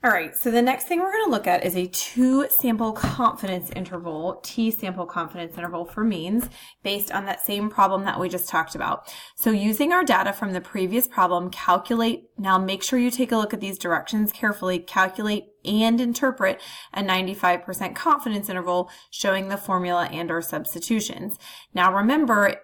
All right, so the next thing we're going to look at is a two-sample confidence interval, T-sample confidence interval for means, based on that same problem that we just talked about. So using our data from the previous problem, now make sure you take a look at these directions carefully, calculate and interpret a 95% confidence interval showing the formula and or substitutions. Now remember,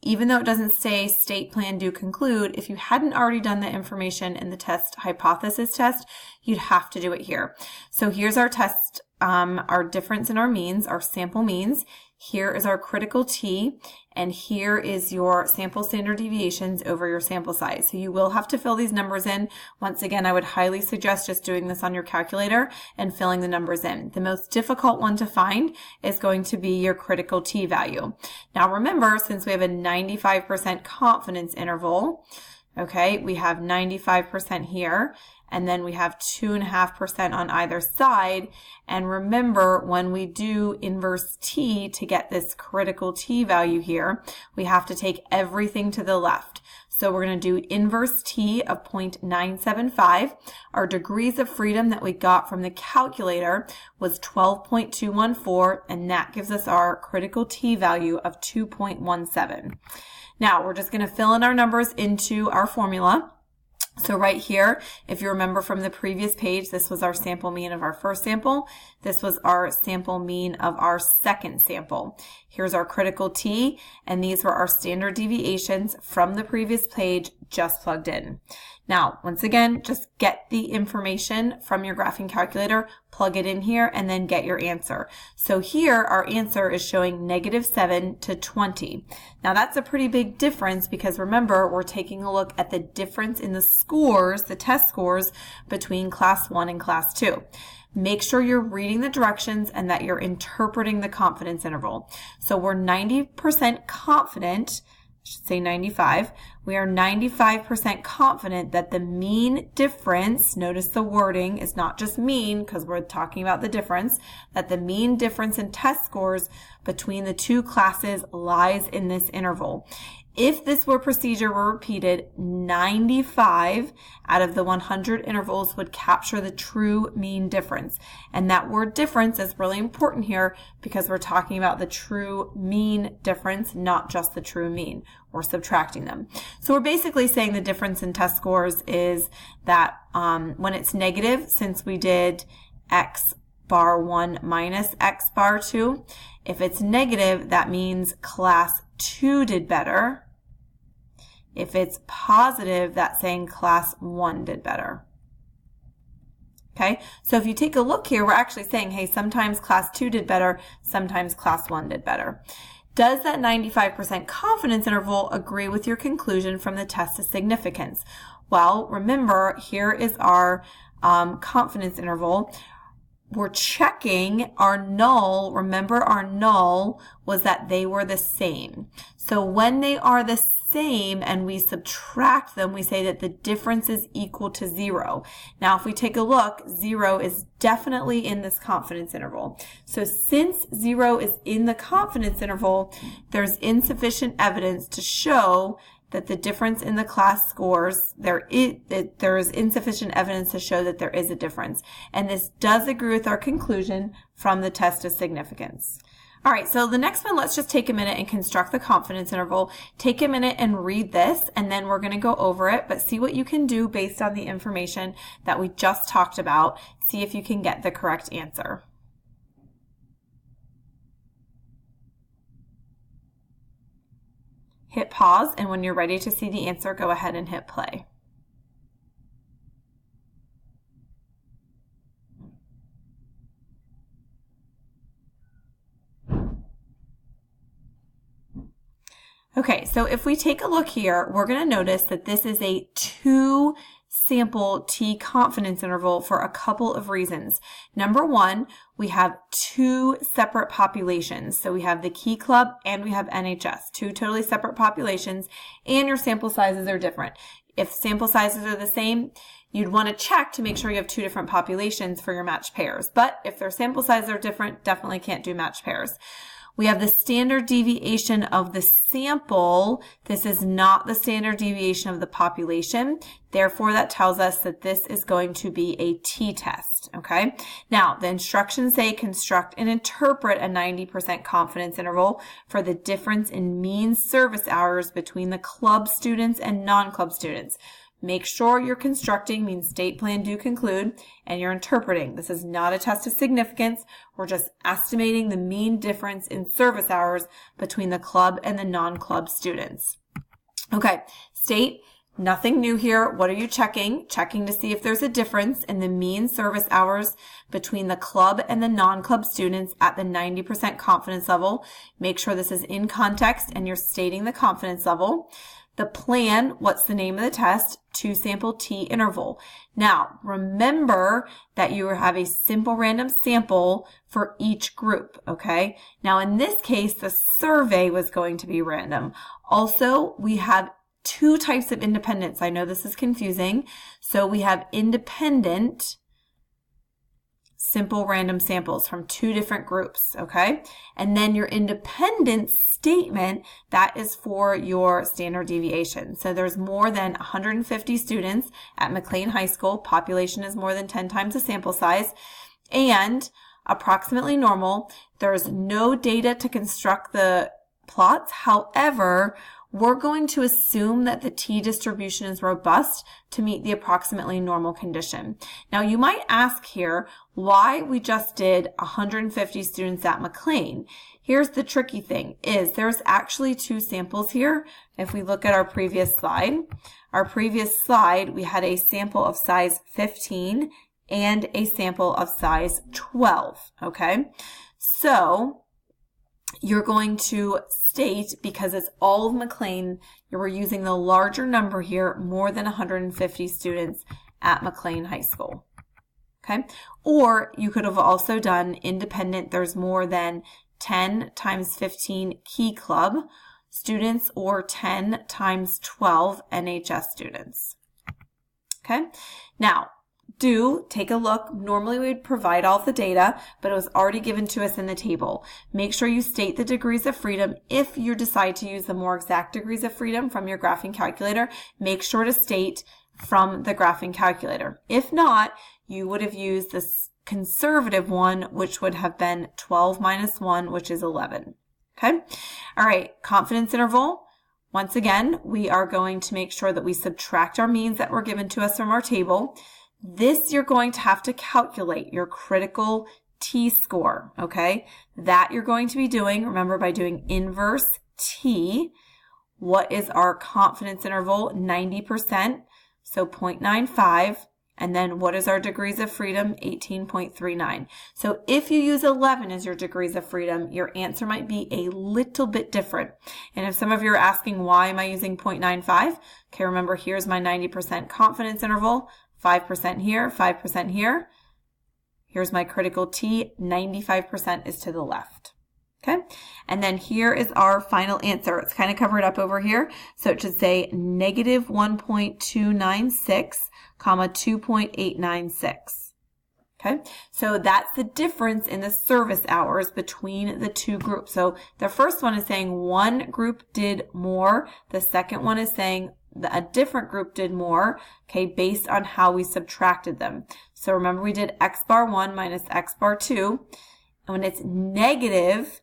even though it doesn't say state, plan, do, conclude, if you hadn't already done the information in the test hypothesis test, you'd have to do it here. So here's our test, our difference in our means, our sample means. Here is our critical T, and here is your sample standard deviations over your sample size. So you will have to fill these numbers in. Once again, I would highly suggest just doing this on your calculator and filling the numbers in. The most difficult one to find is going to be your critical T value. Now remember, since we have a 95% confidence interval, okay, we have 95% here, and then we have 2.5% on either side. And remember, when we do inverse T to get this critical T value here, we have to take everything to the left. So we're going to do inverse T of 0.975. Our degrees of freedom that we got from the calculator was 12.214, and that gives us our critical T value of 2.17. Now we're just going to fill in our numbers into our formula. So right here, if you remember from the previous page, this was our sample mean of our first sample. This was our sample mean of our second sample. Here's our critical T, and these were our standard deviations from the previous page just plugged in. Now, once again, just get the information from your graphing calculator, plug it in here, and then get your answer. So here, our answer is showing -7 to 20. Now, that's a pretty big difference because remember, we're taking a look at the difference in the scores, the test scores, between class 1 and class 2. Make sure you're reading the directions and that you're interpreting the confidence interval. So we're 90% confident, I should say 95. We are 95% confident that the mean difference, notice the wording is not just mean because we're talking about the difference, that the mean difference in test scores between the two classes lies in this interval. If this procedure were repeated, 95 out of the 100 intervals would capture the true mean difference. And that word difference is really important here because we're talking about the true mean difference, not just the true mean. We're subtracting them. So we're basically saying the difference in test scores is that when it's negative, since we did X bar 1 minus X bar 2, if it's negative, that means class 2 did better. If it's positive, that's saying class 1 did better. Okay, so if you take a look here, we're actually saying, hey, sometimes class 2 did better, sometimes class 1 did better. Does that 95% confidence interval agree with your conclusion from the test of significance? Well, remember, here is our confidence interval. We're checking our null. Remember, our null was that they were the same. So when they are the same and we subtract them, we say that the difference is equal to 0. Now, if we take a look, 0 is definitely in this confidence interval. So since 0 is in the confidence interval, there's insufficient evidence to show that the difference in the class scores, there is insufficient evidence to show that there is a difference. And this does agree with our conclusion from the test of significance. All right, so the next one, let's just take a minute and construct the confidence interval. Take a minute and read this, and then we're going to go over it, but see what you can do based on the information that we just talked about. See if you can get the correct answer. Hit pause, and when you're ready to see the answer, go ahead and hit play. Okay, so if we take a look here, we're going to notice that this is a two-sample T confidence interval for a couple of reasons. Number one, we have two separate populations. So we have the Key Club and we have NHS, two totally separate populations, and your sample sizes are different. If sample sizes are the same, you'd want to check to make sure you have two different populations for your matched pairs. But if their sample sizes are different, definitely can't do matched pairs. We have the standard deviation of the sample. This is not the standard deviation of the population. Therefore, that tells us that this is going to be a t-test, okay? Now, the instructions say construct and interpret a 90% confidence interval for the difference in mean service hours between the club students and non-club students. Make sure you're constructing means state plan do conclude, and you're interpreting. This is not a test of significance. We're just estimating the mean difference in service hours between the club and the non-club students. Okay, state, nothing new here. What are you checking? Checking to see if there's a difference in the mean service hours between the club and the non-club students at the 90% confidence level. Make sure this is in context and you're stating the confidence level. The plan, what's the name of the test? 2-sample t interval. Now, remember that you have a simple random sample for each group, okay? Now, in this case, the survey was going to be random. Also, we have two types of independence. I know this is confusing. So we have independent simple random samples from two different groups, okay? And then your independent statement, that is for your standard deviation. So there's more than 150 students at McLean High School. Population is more than 10 times the sample size. And approximately normal. There's no data to construct the plots. However, we're going to assume that the t-distribution is robust to meet the approximately normal condition. Now, you might ask here why we just did 150 students at McLean. Here's the tricky thing, is there's actually two samples here. If we look at our previous slide, we had a sample of size 15 and a sample of size 12, okay? So you're going to state, because it's all of McLean, you were using the larger number here, more than 150 students at McLean High School. Okay? Or you could have also done independent, there's more than 10 times 15 Key Club students or 10 times 12 NHS students. Okay? Now, do take a look. Normally we would provide all of the data, but it was already given to us in the table. Make sure you state the degrees of freedom. If you decide to use the more exact degrees of freedom from your graphing calculator, make sure to state from the graphing calculator. If not, you would have used this conservative one, which would have been 12 minus 1, which is 11. Okay? All right, confidence interval. Once again, we are going to make sure that we subtract our means that were given to us from our table. This you're going to have to calculate your critical t-score, okay? That you're going to be doing, remember, by doing inverse t. What is our confidence interval? 90%, so 0.95. And then what is our degrees of freedom? 18.39. So if you use 11 as your degrees of freedom, your answer might be a little bit different. And if some of you are asking, why am I using 0.95? Okay, remember, here's my 90% confidence interval. 5% here, 5% here. Here's my critical T, 95% is to the left. Okay, and then here is our final answer. It's kind of covered up over here. So it should say negative 1.296, comma 2.896. Okay, so that's the difference in the service hours between the two groups. So the first one is saying one group did more. The second one is saying a different group did more, okay, based on how we subtracted them. So remember, we did x bar 1 minus x bar 2. And when it's negative,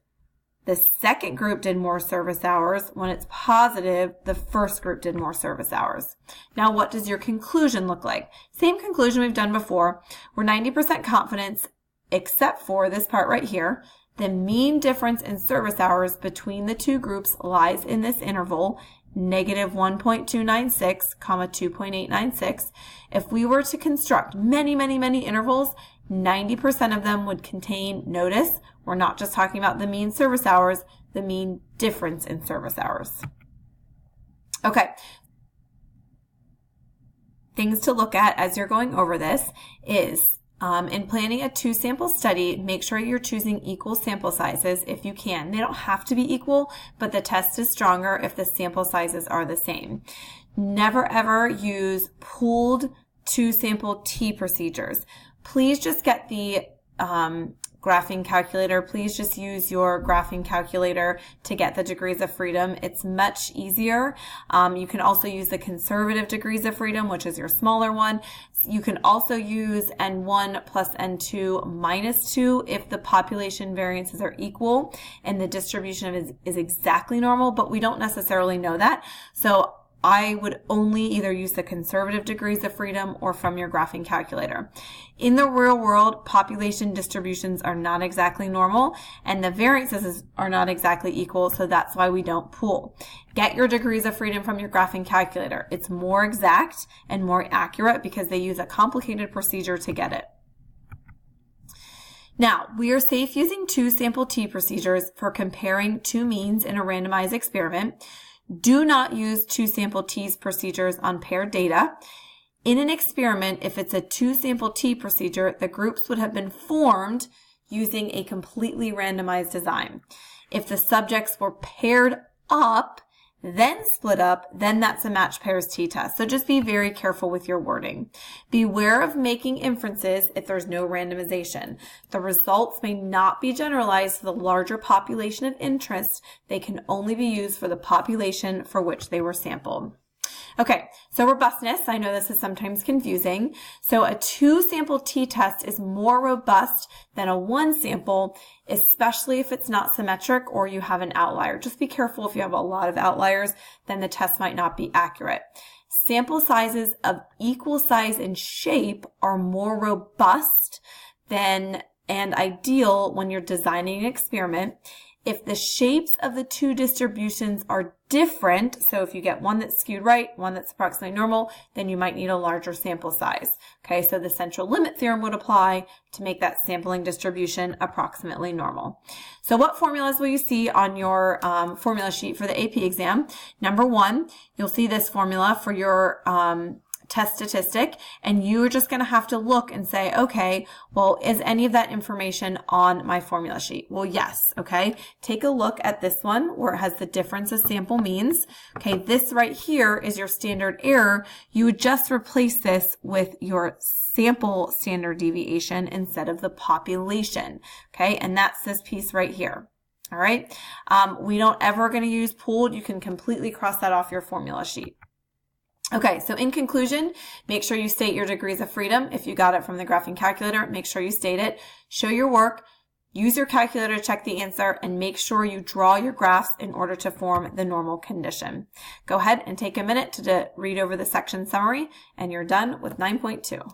the second group did more service hours. When it's positive, the first group did more service hours. Now, what does your conclusion look like? Same conclusion we've done before. We're 90% confidence, except for this part right here. The mean difference in service hours between the two groups lies in this interval, negative 1.296, comma 2.896. If we were to construct many, many, many intervals, 90% of them would contain, notice, we're not just talking about the mean service hours, the mean difference in service hours. Okay. Things to look at as you're going over this is, in planning a 2-sample study, make sure you're choosing equal sample sizes if you can. They don't have to be equal, but the test is stronger if the sample sizes are the same. Never ever use pooled 2-sample T procedures. Please just get the graphing calculator, please just use your graphing calculator to get the degrees of freedom. It's much easier. You can also use the conservative degrees of freedom, which is your smaller one. You can also use N1 plus N2 minus 2 if the population variances are equal and the distribution is exactly normal, but we don't necessarily know that. So I would only either use the conservative degrees of freedom or from your graphing calculator. In the real world, population distributions are not exactly normal and the variances are not exactly equal, so that's why we don't pool. Get your degrees of freedom from your graphing calculator. It's more exact and more accurate because they use a complicated procedure to get it. Now, we are safe using two sample t procedures for comparing two means in a randomized experiment. Do not use two sample t's procedures on paired data. In an experiment, if it's a two sample t procedure, the groups would have been formed using a completely randomized design. If the subjects were paired up, then split up, then that's a matched pairs t-test. So just be very careful with your wording. Beware of making inferences if there's no randomization. The results may not be generalized to the larger population of interest. They can only be used for the population for which they were sampled. Okay, so robustness, I know this is sometimes confusing. So a two sample t-test is more robust than a one sample, especially if it's not symmetric or you have an outlier. Just be careful if you have a lot of outliers, then the test might not be accurate. Sample sizes of equal size and shape are more robust than and ideal when you're designing an experiment. If the shapes of the two distributions are different, so if you get one that's skewed right, one that's approximately normal, then you might need a larger sample size. Okay, so the central limit theorem would apply to make that sampling distribution approximately normal. So what formulas will you see on your formula sheet for the AP exam? Number one, you'll see this formula for your test statistic, and you're just going to have to look and say, okay, well, is any of that information on my formula sheet? Well, yes. Okay. Take a look at this one where it has the difference of sample means. Okay. This right here is your standard error. You would just replace this with your sample standard deviation instead of the population. Okay. And that's this piece right here. All right. We don't ever going to use pooled. You can completely cross that off your formula sheet. Okay, so in conclusion, make sure you state your degrees of freedom. If you got it from the graphing calculator, make sure you state it. Show your work, use your calculator to check the answer, and make sure you draw your graphs in order to form the normal condition. Go ahead and take a minute to read over the section summary, and you're done with 9.2.